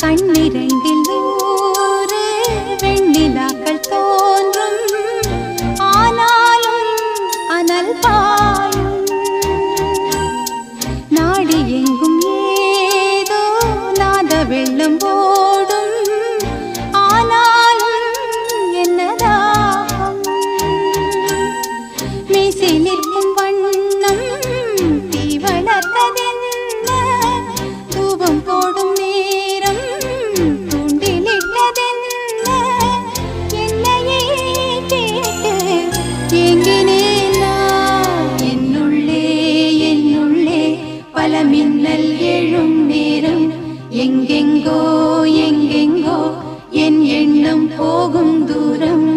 கண்ணிரண்டில் நூறு வெண்ணிலாக்கள் தோன்றும், ஆனாலும் அனல் பாயும். நாடி எங்கும் ஏதோ நாத வெள்ளம் ஓடும், ஆனாலும் என்னதாகும். மீசை நிற்கும் வண்ணம் தீ வளர்த்ததென்ன, தூபம் போடும் நேரம் தூண்டிலிட்டதென்ன. என்னையே கேட்டு ஏங்கினேன் நான். என்னுள்ளே என்னுள்ளே பல மின்னல் எழும் நேரம், எங்கெங்கோ எங்கெங்கோ என் எண்ணம் போகும் தூரம்.